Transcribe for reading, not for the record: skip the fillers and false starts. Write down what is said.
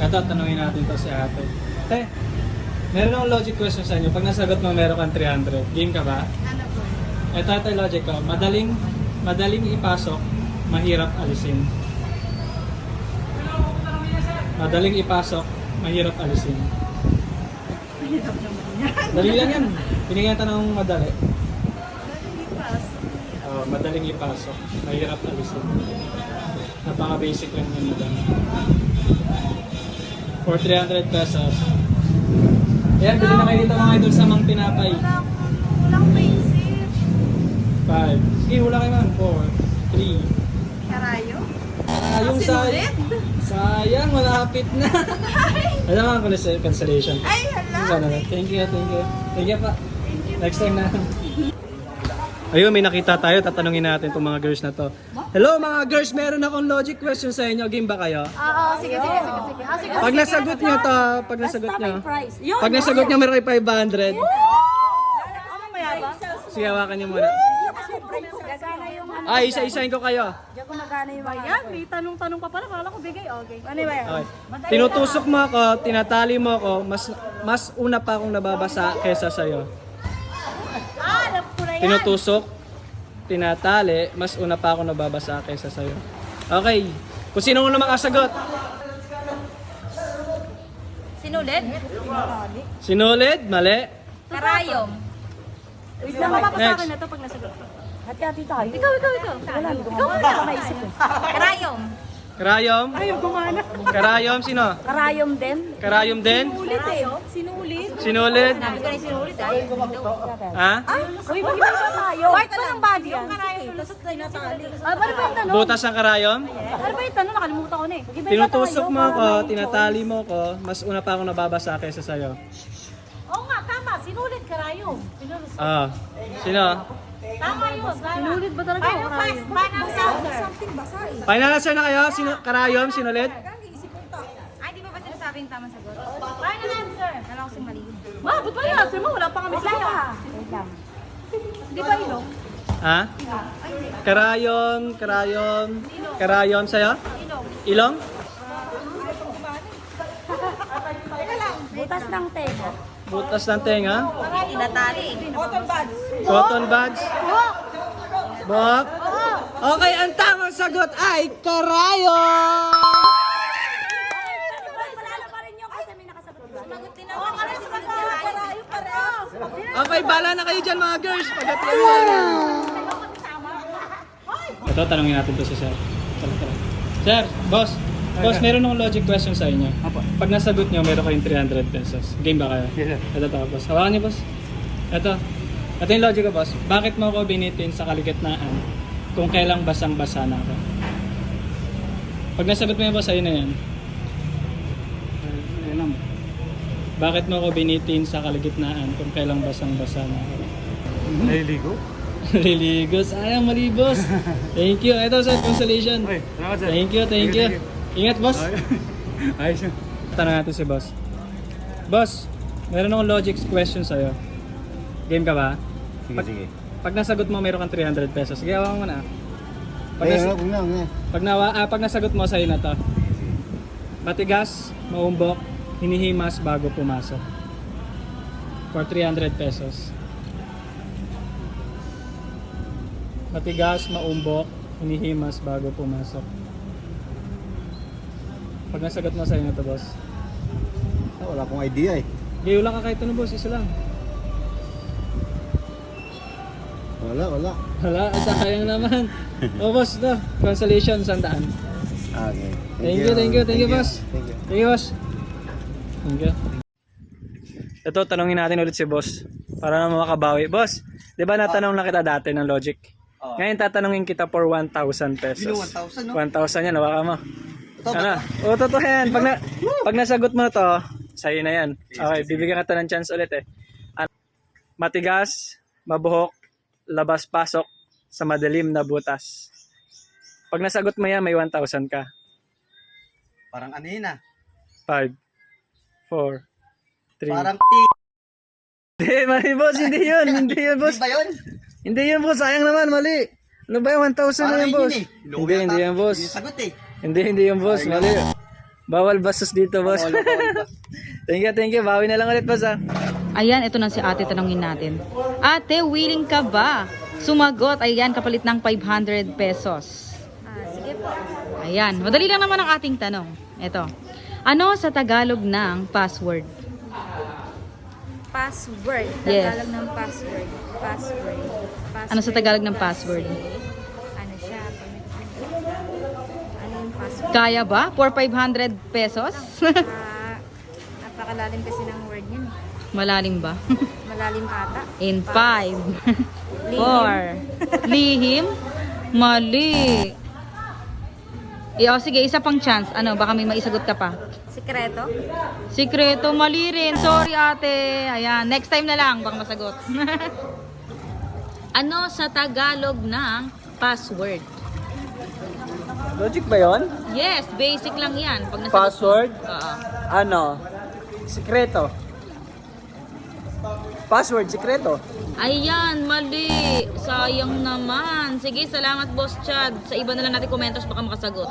Ito, tanungin natin to si ate. Te, meron akong logic question sa inyo. Pag nasagot mo, meron kang 300. Game ka ba? Ano po? Ito logic ko. Madaling ipasok, mahirap alisin. Madaling ipasok, mahirap alisin. Mahirap naman yan. Dali lang yan. Pinigyan tanong madali. Lipas. Madaling ipasok, mahirap alisin. Napaka-basic lang yun, madam. For 300 pesos. Ayan, bili na kayo dito mga idol sa Mang Tinapay. Walang basic. 5. Sige, hula kayo man. 4, 3. Karayo? Yung Sinulit? sayang, malapit na. Alam mo ang cancellation. Ay, hala. Thank you. Thank you pa. Next time na. Ayun, may nakita tayo. Tatanungin natin itong mga girls na to. Hello mga girls, meron akong logic question sa inyo. Game ba kayo? Oo, sige. Sige. Pag nasagot nyo to, pag nasagot nyo, Yun. pag nasagot nyo meron kayo 500. Ano mayabang? Sige, hawakan nyo muna. Gagana yung ano. Ay, isa-isahin ko kayo. Diyan ko magana yung yan. May tanong-tanong pa pala. Kala ko bigay. Okay. Ano ba yan? Okay. Tinutusok mo ako, tinatali mo ako, mas una pa akong nababasa kesa sa'yo. Alam ko na yan. Tinutusok, tinatali, mas una pa akong nababasa kesa sa'yo. Okay. Kung sino una makasagot? Sinulit? Sinulid? Mali. Karayom. Wait lang, Next. na to pag nasagot ko. Hati-hati tayo. Ikaw. Wala, ikaw wala ka maisip ko. Karayom. Karayom? Ayaw gumana. Karayom, sino? Karayom din? Karayom din? Sinulit eh. Sinulit. Sinulid? Sabi ko na sinulit Ha? Uy, mag-iba ba tayo? Part pa ng body yung karayom. Lusot na natali. Ah, ano ba yung tanong? Butas ng karayom? Ano ba yung tanong? Nakalimutan ko na eh. Mag-iba Tinutusok mo ako, tinatali mo ako, mas una pa akong nababasa kesa sa'yo. Oo nga, tama. Sinulit karayom. Sinulit. Ah. Sino? Tama yun. Sinulit ba talaga yung karayom? Final answer. Something basa eh. Final answer na kayo? Karayom, sinulid? Ay, di ba ba sinasabi yung tamang sagot? Final answer. Kala ko sing mali. Ba't ba yung answer mo? Wala pa kami sa Wait lang. Di ba ilong? Ha? Karayom sa'yo? Ilong? Butas ng tenga. Butas ng tenga? Tinatali. Cotton buds. Cotton buds? Buhok? Okay, ang tamang sagot ay karayom! Panalo pa rin yung kasi may nakasagot. Sumagot din ako. Kasi sumagot karayom pareho. Okay, bala na kayo dyan mga girls. Pagkatiyan mo. Ito, tanongin natin to si Sir. Sir, boss. Boss, meron akong logic question sa inyo. Pag nasagot nyo, meron kayong 300 pesos. Game ba kayo? Yes, sir. Ito to, boss. Hawakan niyo, boss. Ito. Ito yung logic ko, boss. Bakit mo ako binitin sa kaligitnaan kung kailang basang-basa na ako? Pag nasagot mo yan, boss, ayun na yan. Bakit mo ako binitin sa kaligitnaan kung kailang basang-basa na ako? Naliligo? Liligo. Sayang, mali, boss. Thank you. Ito, sir, consolation. Okay, salamat sir. Thank you. Ingat, boss. Ayos yun. Tanong natin si boss. Boss, meron akong logic question sa'yo. Game ka ba? Sige. Pag nasagot mo, meron kang 300 pesos. Sige, hawakan mo na. Pag, pag nasagot mo, sa'yo na to. Matigas, maumbok, hinihimas bago pumasok. For 300 pesos. Matigas, maumbok, hinihimas bago pumasok. Pag nasagot mo, sa'yo na to, boss. Wala akong idea eh. Gayo lang ka kahit ano, boss. Isa lang. Wala. Wala, at sayang naman. O boss, ito. Consolation, 100. Okay. Thank you, boss. Thank you. Thank you, boss. Thank you. Ito, tanongin natin ulit si boss. Para naman makabawi. Boss, di ba natanong na kita dati ng logic? Ngayon tatanungin kita for 1,000 pesos. 1,000, no? 1,000 yan, hawakan mo. Ito, Ano? O, totoo yan. Pag nasagot mo to, sa'yo na yan. Okay, bibigyan ka ng chance ulit eh. Matigas, mabuhok, labas-pasok sa madilim na butas. Pag nasagot mo yan, may 1,000 ka. Parang ano yun ah. 5, 4, 3. Parang Hindi, mali boss. Hindi yun, boss. Hindi ba yun? Hindi yun, boss. Sayang naman, mali. Ano ba yung 1,000 na yan, boss? Yun eh. Hindi yan, boss. Yung sagot eh. Hindi yung boss. Mali. Bawal bastos dito, boss. Thank you. Bawi na lang ulit, boss, ah. Ayan, ito na si ate, tanongin natin. Ate, willing ka ba? Sumagot, ayan, kapalit ng 500 pesos. Sige po. Ayan, madali lang naman ang ating tanong. Ito. Ano sa Tagalog ng password? Password. Yes. Tagalog ng password. Password. Ano sa Tagalog ng password? Ano siya? Ano yung password? Kaya ba? For 500 pesos? Napakalalim kasi ng word yun. Malalim ba? Malalim ata. In 5, 4, lihim, mali. Sige, isa pang chance. Ano, baka may maisagot ka pa. Sikreto? Sikreto, mali rin. Sorry, ate. Ayan, next time na lang, baka masagot. Ano sa Tagalog ng password? Logic ba yon? Yes, basic lang yan. Pag nasagot Password? mo. Oo. Ano? Sikreto. Password, sikreto. Ayan, mali. Sayang naman. Sige, salamat, Boss Chad. Sa iba na lang natin komentos, baka makasagot.